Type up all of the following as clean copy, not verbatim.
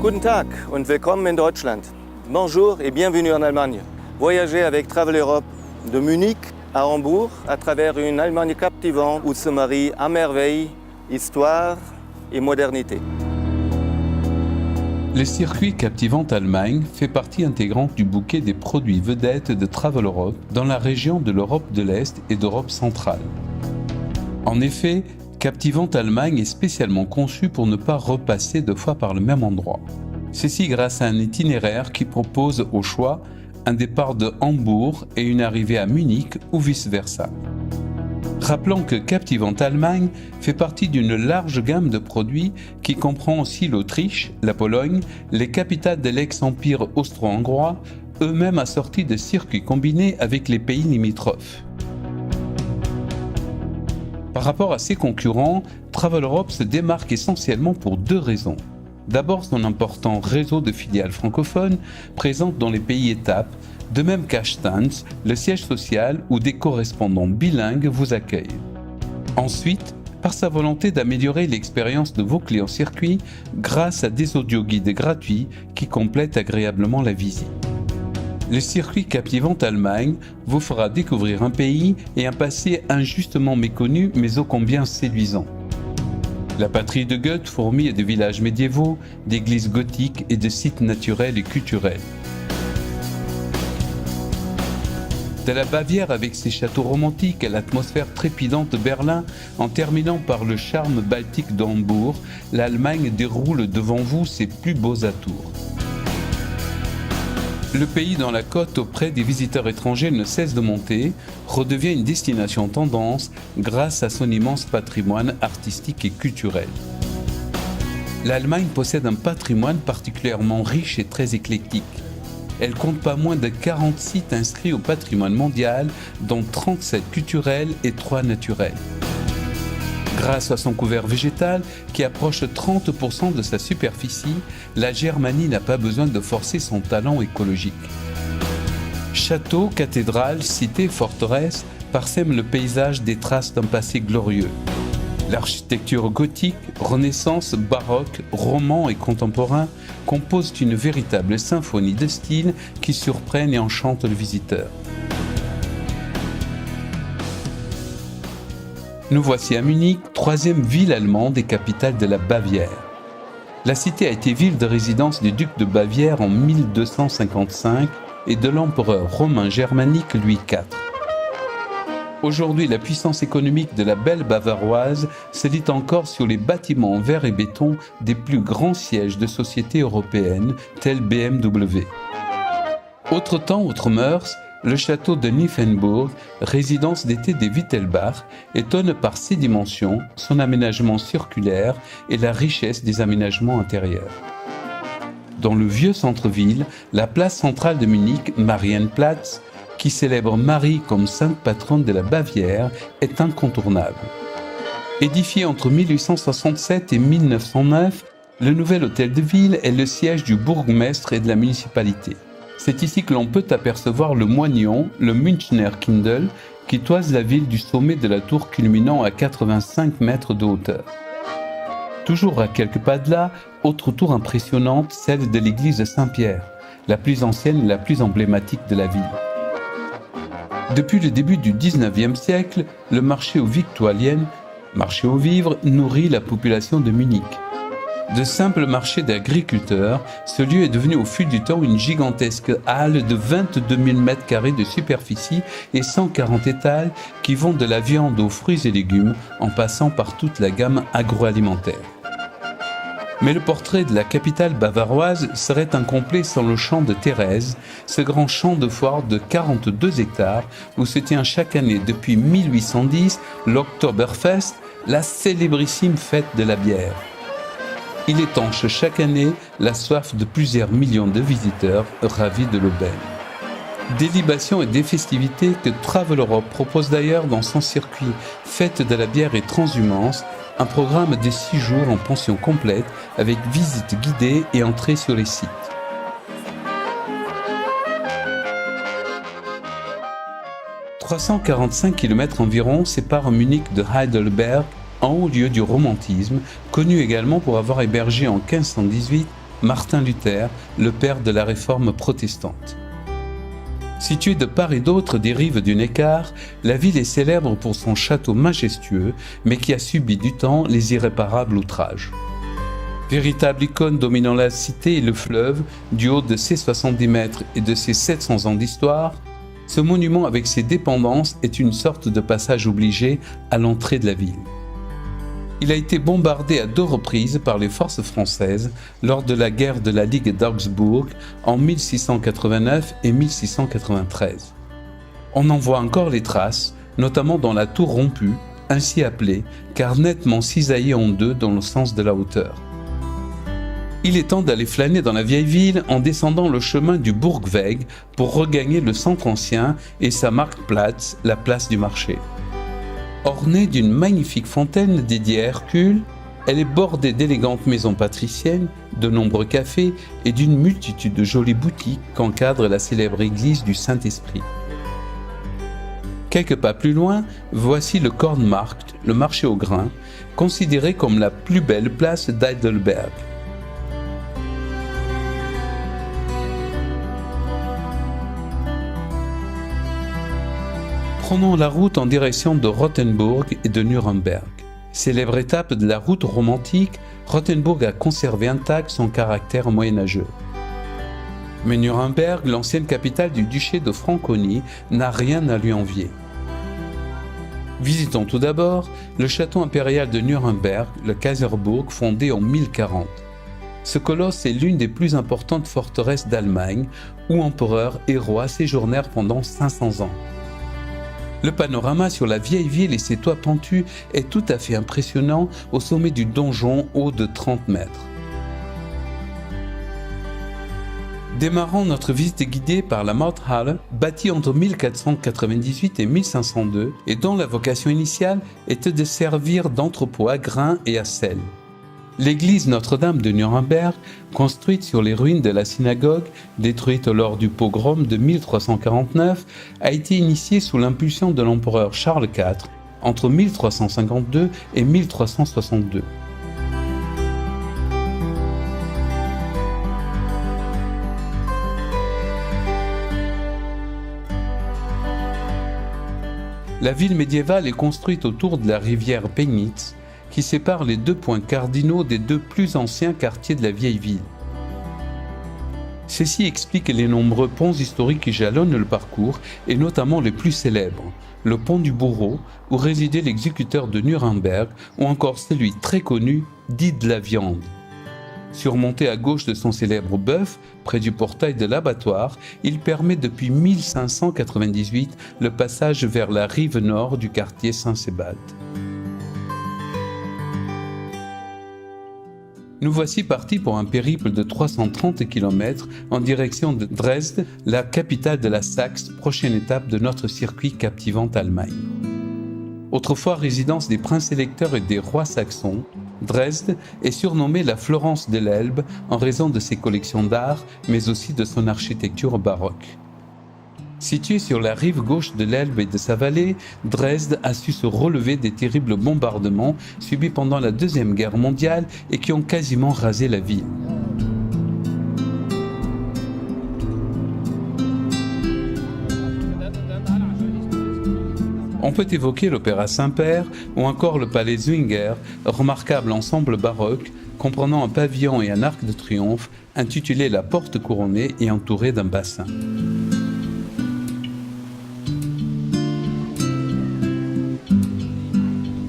Guten Tag und willkommen in Deutschland. Bonjour et bienvenue en Allemagne. Voyagez avec Travel Europe de Munich à Hambourg à travers une Allemagne captivante où se marient à merveille histoire et modernité. Le circuit Captivante Allemagne fait partie intégrante du bouquet des produits vedettes de Travel Europe dans la région de l'Europe de l'Est et d'Europe centrale. En effet, Captivante Allemagne est spécialement conçu pour ne pas repasser 2 fois par le même endroit. Ceci grâce à un itinéraire qui propose au choix un départ de Hambourg et une arrivée à Munich ou vice-versa. Rappelons que Captivante Allemagne fait partie d'une large gamme de produits qui comprend aussi l'Autriche, la Pologne, les capitales de l'ex-empire austro-hongrois, eux-mêmes assortis de circuits combinés avec les pays limitrophes. Par rapport à ses concurrents, Travel Europe se démarque essentiellement pour 2 raisons. D'abord, son important réseau de filiales francophones présentes dans les pays étapes, de même qu'Ashtanz, le siège social où des correspondants bilingues vous accueillent. Ensuite, par sa volonté d'améliorer l'expérience de vos clients circuits grâce à des audioguides gratuits qui complètent agréablement la visite. Le circuit Captivante Allemagne vous fera découvrir un pays et un passé injustement méconnu mais ô combien séduisant. La patrie de Goethe fourmille de villages médiévaux, d'églises gothiques et de sites naturels et culturels. De la Bavière avec ses châteaux romantiques à l'atmosphère trépidante de Berlin, en terminant par le charme baltique d'Hambourg, l'Allemagne déroule devant vous ses plus beaux atours. Le pays dans la cote auprès des visiteurs étrangers ne cesse de monter, redevient une destination tendance grâce à son immense patrimoine artistique et culturel. L'Allemagne possède un patrimoine particulièrement riche et très éclectique. Elle compte pas moins de 40 sites inscrits au patrimoine mondial, dont 37 culturels et 3 naturels. Grâce à son couvert végétal, qui approche 30% de sa superficie, la Germanie n'a pas besoin de forcer son talent écologique. Châteaux, cathédrales, cités, forteresses parsèment le paysage des traces d'un passé glorieux. L'architecture gothique, renaissance, baroque, roman et contemporain composent une véritable symphonie de styles qui surprennent et enchantent le visiteur. Nous voici à Munich, 3e ville allemande et capitale de la Bavière. La cité a été ville de résidence du duc de Bavière en 1255 et de l'empereur romain germanique Louis IV. Aujourd'hui, la puissance économique de la belle Bavaroise se lit encore sur les bâtiments en verre et béton des plus grands sièges de sociétés européennes, tels BMW. Autre temps, autre mœurs, le château de Nymphenburg, résidence d'été des Wittelbach, étonne par ses dimensions, son aménagement circulaire et la richesse des aménagements intérieurs. Dans le vieux centre-ville, la place centrale de Munich, Marienplatz, qui célèbre Marie comme sainte patronne de la Bavière, est incontournable. Édifié entre 1867 et 1909, le nouvel hôtel de ville est le siège du bourgmestre et de la municipalité. C'est ici que l'on peut apercevoir le moignon, le Münchner Kindl, qui toise la ville du sommet de la tour culminant à 85 mètres de hauteur. Toujours à quelques pas de là, autre tour impressionnante, celle de l'église de Saint-Pierre, la plus ancienne et la plus emblématique de la ville. Depuis le début du XIXe siècle, le marché aux Victualiennes, marché aux vivres, nourrit la population de Munich. De simple marché d'agriculteurs, ce lieu est devenu au fil du temps une gigantesque halle de 22 000 m² de superficie et 140 étals qui vont de la viande aux fruits et légumes en passant par toute la gamme agroalimentaire. Mais le portrait de la capitale bavaroise serait incomplet sans le champ de Thérèse, ce grand champ de foire de 42 hectares où se tient chaque année depuis 1810 l'Oktoberfest, la célébrissime fête de la bière. Il étanche chaque année la soif de plusieurs millions de visiteurs ravis de l'aubaine. Des libations et des festivités que Travel Europe propose d'ailleurs dans son circuit Fête de la bière et transhumance, un programme de 6 jours en pension complète avec visite guidée et entrée sur les sites. « 345 km environ séparent Munich de Heidelberg, en haut lieu du romantisme, connu également pour avoir hébergé en 1518 Martin Luther, le père de la réforme protestante. Située de part et d'autre des rives du Neckar, la ville est célèbre pour son château majestueux, mais qui a subi du temps les irréparables outrages. Véritable icône dominant la cité et le fleuve, du haut de ses 70 mètres et de ses 700 ans d'histoire, ce monument avec ses dépendances est une sorte de passage obligé à l'entrée de la ville. Il a été bombardé à 2 reprises par les forces françaises lors de la guerre de la Ligue d'Augsbourg en 1689 et 1693. On en voit encore les traces, notamment dans la tour rompue, ainsi appelée, car nettement cisaillée en 2 dans le sens de la hauteur. Il est temps d'aller flâner dans la vieille ville en descendant le chemin du Burgweg pour regagner le centre ancien et sa Marktplatz, la place du marché. Ornée d'une magnifique fontaine dédiée à Hercule, elle est bordée d'élégantes maisons patriciennes, de nombreux cafés et d'une multitude de jolies boutiques qu'encadre la célèbre église du Saint-Esprit. Quelques pas plus loin, voici le Kornmarkt, le marché au grain, considéré comme la plus belle place d'Heidelberg. Prenons la route en direction de Rothenburg et de Nuremberg. Célèbre étape de la route romantique, Rothenburg a conservé intact son caractère moyenâgeux. Mais Nuremberg, l'ancienne capitale du duché de Franconie, n'a rien à lui envier. Visitons tout d'abord le château impérial de Nuremberg, le Kaiserburg, fondé en 1040. Ce colosse est l'une des plus importantes forteresses d'Allemagne, où empereurs et rois séjournèrent pendant 500 ans. Le panorama sur la vieille ville et ses toits pentus est tout à fait impressionnant au sommet du donjon haut de 30 mètres. Démarrons notre visite guidée par la Mauthalle, bâtie entre 1498 et 1502 et dont la vocation initiale était de servir d'entrepôt à grains et à sel. L'église Notre-Dame de Nuremberg, construite sur les ruines de la synagogue, détruite lors du pogrom de 1349, a été initiée sous l'impulsion de l'empereur Charles IV entre 1352 et 1362. La ville médiévale est construite autour de la rivière Pegnitz, qui sépare les 2 points cardinaux des 2 plus anciens quartiers de la vieille ville. Ceci explique les nombreux ponts historiques qui jalonnent le parcours, et notamment les plus célèbres, le pont du Bourreau, où résidait l'exécuteur de Nuremberg, ou encore celui très connu dit de la viande. Surmonté à gauche de son célèbre bœuf, près du portail de l'abattoir, il permet depuis 1598 le passage vers la rive nord du quartier Saint-Sebald. Nous voici partis pour un périple de 330 km en direction de Dresde, la capitale de la Saxe, prochaine étape de notre circuit captivant Allemagne. Autrefois résidence des princes électeurs et des rois saxons, Dresde est surnommée la Florence de l'Elbe en raison de ses collections d'art, mais aussi de son architecture baroque. Située sur la rive gauche de l'Elbe et de sa vallée, Dresde a su se relever des terribles bombardements subis pendant la Deuxième Guerre mondiale et qui ont quasiment rasé la ville. On peut évoquer l'Opéra Saint-Père ou encore le Palais Zwinger, remarquable ensemble baroque comprenant un pavillon et un arc de triomphe intitulé La Porte Couronnée et entouré d'un bassin.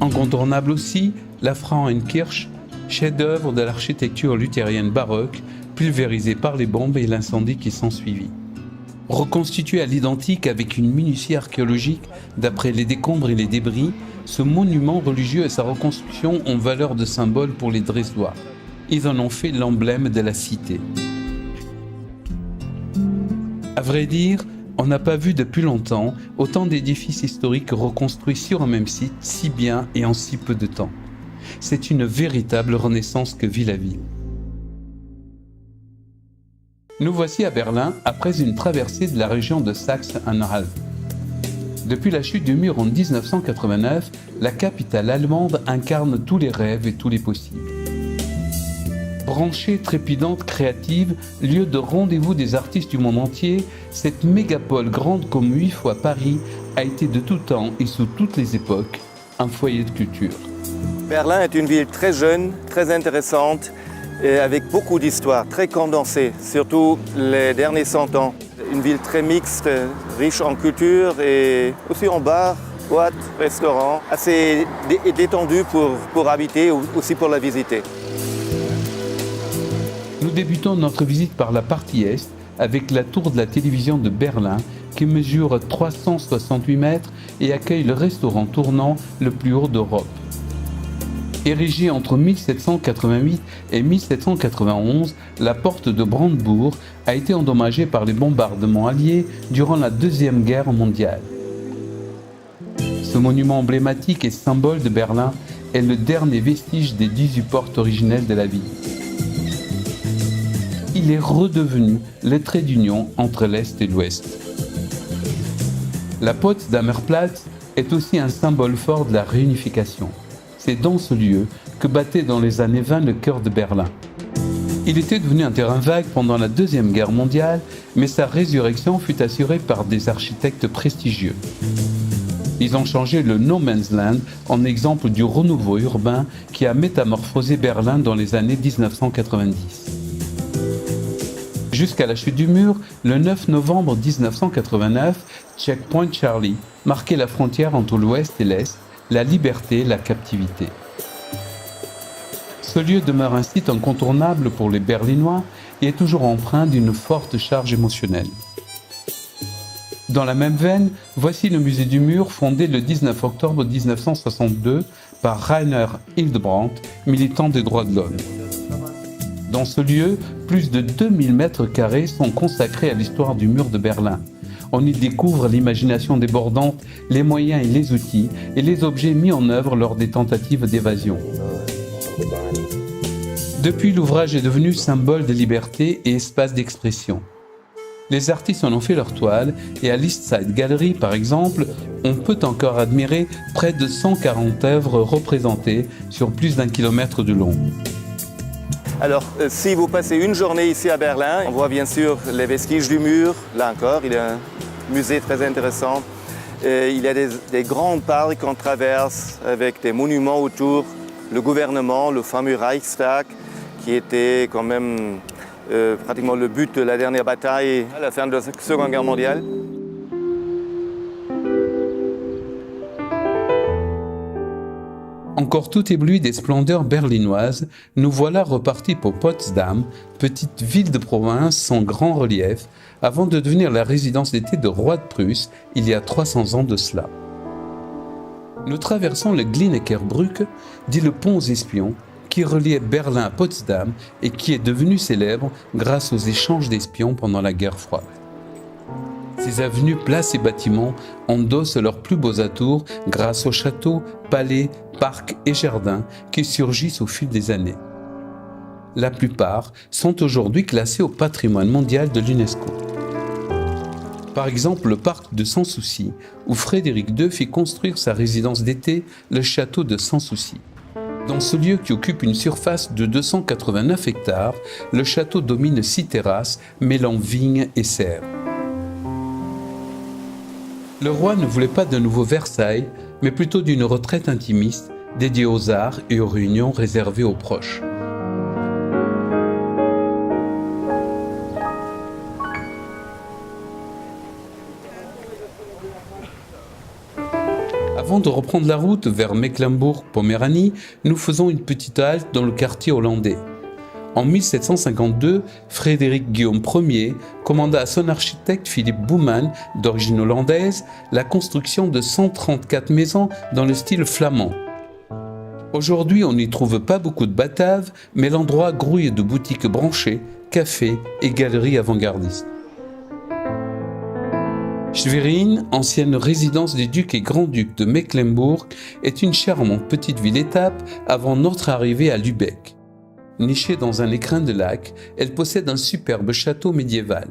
Incontournable aussi, la Frauenkirche, chef-d'œuvre de l'architecture luthérienne baroque, pulvérisée par les bombes et l'incendie qui s'ensuivit. Reconstitué à l'identique avec une minutie archéologique d'après les décombres et les débris, ce monument religieux et sa reconstruction ont valeur de symbole pour les Dresdois. Ils en ont fait l'emblème de la cité. À vrai dire, on n'a pas vu depuis longtemps autant d'édifices historiques reconstruits sur un même site si bien et en si peu de temps. C'est une véritable renaissance que vit la ville. Nous voici à Berlin après une traversée de la région de Saxe-Anhalt. Depuis la chute du mur en 1989, la capitale allemande incarne tous les rêves et tous les possibles. Branchée, trépidante, créative, lieu de rendez-vous des artistes du monde entier, cette mégapole grande comme 8 fois Paris a été de tout temps et sous toutes les époques un foyer de culture. Berlin est une ville très jeune, très intéressante et avec beaucoup d'histoires, très condensée, surtout les derniers 100 ans. Une ville très mixte, riche en culture et aussi en bars, boîtes, restaurants, assez détendue pour habiter ou aussi pour la visiter. Nous débutons notre visite par la partie est avec la tour de la télévision de Berlin qui mesure 368 mètres et accueille le restaurant tournant le plus haut d'Europe. Érigée entre 1788 et 1791, la porte de Brandebourg a été endommagée par les bombardements alliés durant la Deuxième Guerre mondiale. Ce monument emblématique et symbole de Berlin est le dernier vestige des 18 portes originelles de la ville. Il est redevenu le trait d'union entre l'Est et l'Ouest. La Potsdamer Platz est aussi un symbole fort de la réunification. C'est dans ce lieu que battait dans les années 20 le cœur de Berlin. Il était devenu un terrain vague pendant la Deuxième Guerre mondiale, mais sa résurrection fut assurée par des architectes prestigieux. Ils ont changé le No Man's Land en exemple du renouveau urbain qui a métamorphosé Berlin dans les années 1990. Jusqu'à la chute du mur, le 9 novembre 1989, Checkpoint Charlie marquait la frontière entre l'Ouest et l'Est, la liberté, la captivité. Ce lieu demeure un site incontournable pour les Berlinois et est toujours empreint d'une forte charge émotionnelle. Dans la même veine, voici le musée du mur fondé le 19 octobre 1962 par Rainer Hildebrandt, militant des droits de l'homme. Dans ce lieu, plus de 2000 mètres carrés sont consacrés à l'histoire du mur de Berlin. On y découvre l'imagination débordante, les moyens et les outils, et les objets mis en œuvre lors des tentatives d'évasion. Depuis, l'ouvrage est devenu symbole de liberté et espace d'expression. Les artistes en ont fait leur toile, et à l'East Side Gallery, par exemple, on peut encore admirer près de 140 œuvres représentées sur plus d'1 kilomètre de long. Alors, si vous passez une journée ici à Berlin, on voit bien sûr les vestiges du mur. Là encore, il y a un musée très intéressant. Il y a des grands parcs qu'on traverse avec des monuments autour. Le gouvernement, le fameux Reichstag, qui était quand même pratiquement le but de la dernière bataille à la fin de la Seconde Guerre mondiale. Encore tout ébloui des splendeurs berlinoises, nous voilà repartis pour Potsdam, petite ville de province sans grand relief, avant de devenir la résidence d'été de roi de Prusse il y a 300 ans de cela. Nous traversons le Glienickerbrücke, dit le pont aux espions, qui reliait Berlin à Potsdam et qui est devenu célèbre grâce aux échanges d'espions pendant la guerre froide. Ces avenues, places et bâtiments endossent leurs plus beaux atours grâce aux châteaux, palais, parcs et jardins qui surgissent au fil des années. La plupart sont aujourd'hui classés au patrimoine mondial de l'UNESCO. Par exemple, le parc de Sans Souci, où Frédéric II fit construire sa résidence d'été, le château de Sans Souci. Dans ce lieu qui occupe une surface de 289 hectares, le château domine 6 terrasses mêlant vignes et serres. Le roi ne voulait pas d'un nouveau Versailles, mais plutôt d'une retraite intimiste dédiée aux arts et aux réunions réservées aux proches. Avant de reprendre la route vers Mecklembourg-Poméranie, nous faisons une petite halte dans le quartier hollandais. En 1752, Frédéric Guillaume Ier commanda à son architecte Philippe Boeman, d'origine hollandaise, la construction de 134 maisons dans le style flamand. Aujourd'hui, on n'y trouve pas beaucoup de Bataves, mais l'endroit grouille de boutiques branchées, cafés et galeries avant-gardistes. Schwerin, ancienne résidence des ducs et grands-ducs de Mecklembourg, est une charmante petite ville-étape avant notre arrivée à Lübeck. Nichée dans un écrin de lac, elle possède un superbe château médiéval.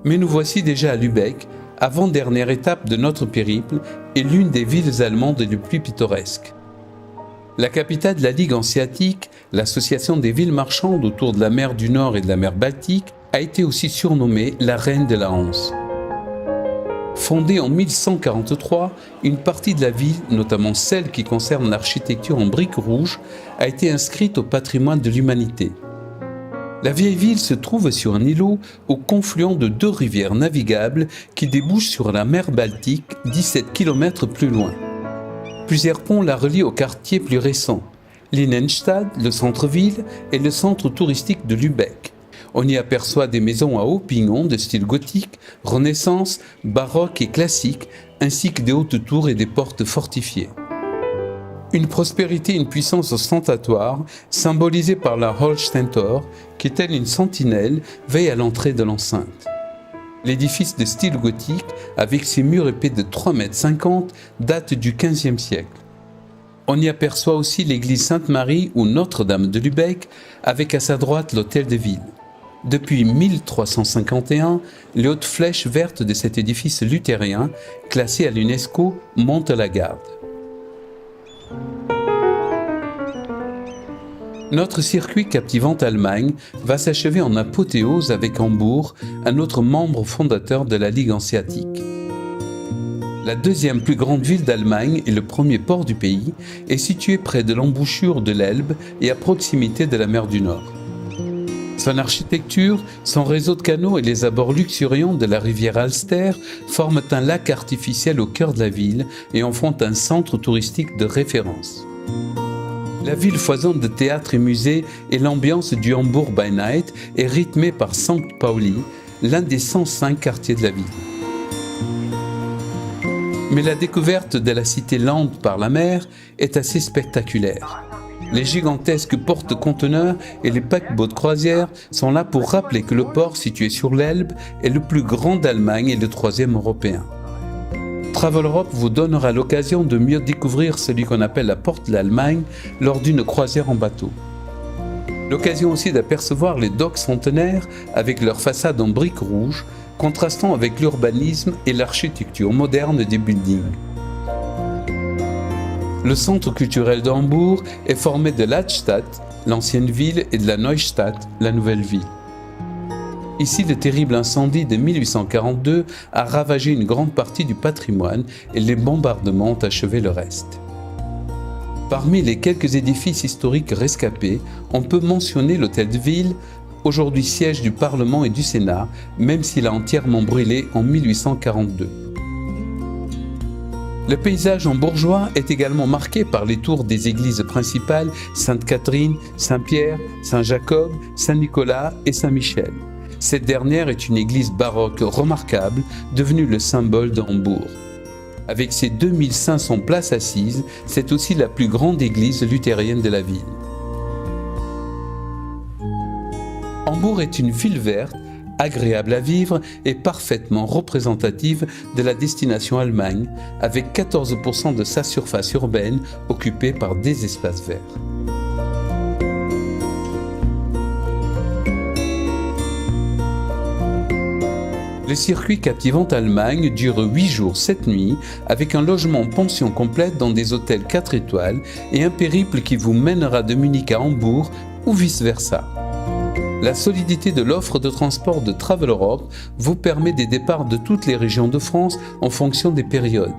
Mais nous voici déjà à Lübeck, avant-dernière étape de notre périple et l'une des villes allemandes les plus pittoresques. La capitale de la Ligue hanséatique, l'association des villes marchandes autour de la mer du Nord et de la mer Baltique, a été aussi surnommée la Reine de la Hanse. Fondée en 1143, une partie de la ville, notamment celle qui concerne l'architecture en briques rouges, a été inscrite au patrimoine de l'humanité. La vieille ville se trouve sur un îlot au confluent de deux rivières navigables qui débouchent sur la mer Baltique 17 km plus loin. Plusieurs ponts la relient aux quartiers plus récents, l'Innenstadt, le centre-ville et le centre touristique de Lübeck. On y aperçoit des maisons à hauts pignons de style gothique, renaissance, baroque et classique, ainsi que des hautes tours et des portes fortifiées. Une prospérité et une puissance ostentatoire, symbolisée par la Holsteintor, qui telle une sentinelle, veille à l'entrée de l'enceinte. L'édifice de style gothique, avec ses murs épais de 3,50 m, date du XVe siècle. On y aperçoit aussi l'église Sainte-Marie ou Notre-Dame de Lübeck, avec à sa droite l'hôtel de ville. Depuis 1351, les hautes flèches vertes de cet édifice luthérien, classé à l'UNESCO, montent la garde. Notre circuit captivant Allemagne va s'achever en apothéose avec Hambourg, un autre membre fondateur de la Ligue hanséatique. La deuxième plus grande ville d'Allemagne et le premier port du pays est située près de l'embouchure de l'Elbe et à proximité de la mer du Nord. Son architecture, son réseau de canaux et les abords luxuriants de la rivière Alster forment un lac artificiel au cœur de la ville et en font un centre touristique de référence. La ville foisonne de théâtres et musées et l'ambiance du Hamburg by Night est rythmée par St. Pauli, l'un des 105 quartiers de la ville. Mais la découverte de la cité lente par la mer est assez spectaculaire. Les gigantesques porte-conteneurs et les paquebots de croisière sont là pour rappeler que le port situé sur l'Elbe est le plus grand d'Allemagne et le troisième européen. Travel Europe vous donnera l'occasion de mieux découvrir celui qu'on appelle la porte de l'Allemagne lors d'une croisière en bateau. L'occasion aussi d'apercevoir les docks centenaires avec leurs façades en briques rouges, contrastant avec l'urbanisme et l'architecture moderne des buildings. Le centre culturel de Hambourg est formé de l'Altstadt, l'ancienne ville, et de la Neustadt, la nouvelle ville. Ici, le terrible incendie de 1842 a ravagé une grande partie du patrimoine et les bombardements ont achevé le reste. Parmi les quelques édifices historiques rescapés, on peut mentionner l'hôtel de ville, aujourd'hui siège du Parlement et du Sénat, même s'il a entièrement brûlé en 1842. Le paysage hambourgeois est également marqué par les tours des églises principales Sainte-Catherine, Saint-Pierre, Saint-Jacob, Saint-Nicolas et Saint-Michel. Cette dernière est une église baroque remarquable, devenue le symbole de Hambourg. Avec ses 2500 places assises, c'est aussi la plus grande église luthérienne de la ville. Hambourg est une ville verte, agréable à vivre et parfaitement représentative de la destination Allemagne, avec 14% de sa surface urbaine occupée par des espaces verts. Le circuit captivant Allemagne dure 8 jours, 7 nuits, avec un logement pension complète dans des hôtels 4 étoiles et un périple qui vous mènera de Munich à Hambourg ou vice-versa. La solidité de l'offre de transport de Travel Europe vous permet des départs de toutes les régions de France en fonction des périodes.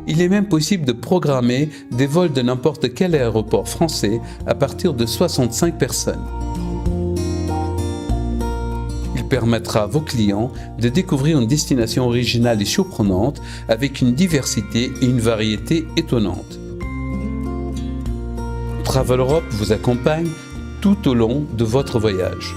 Il est même possible de programmer des vols de n'importe quel aéroport français à partir de 65 personnes. Il permettra à vos clients de découvrir une destination originale et surprenante avec une diversité et une variété étonnantes. Travel Europe vous accompagne tout au long de votre voyage.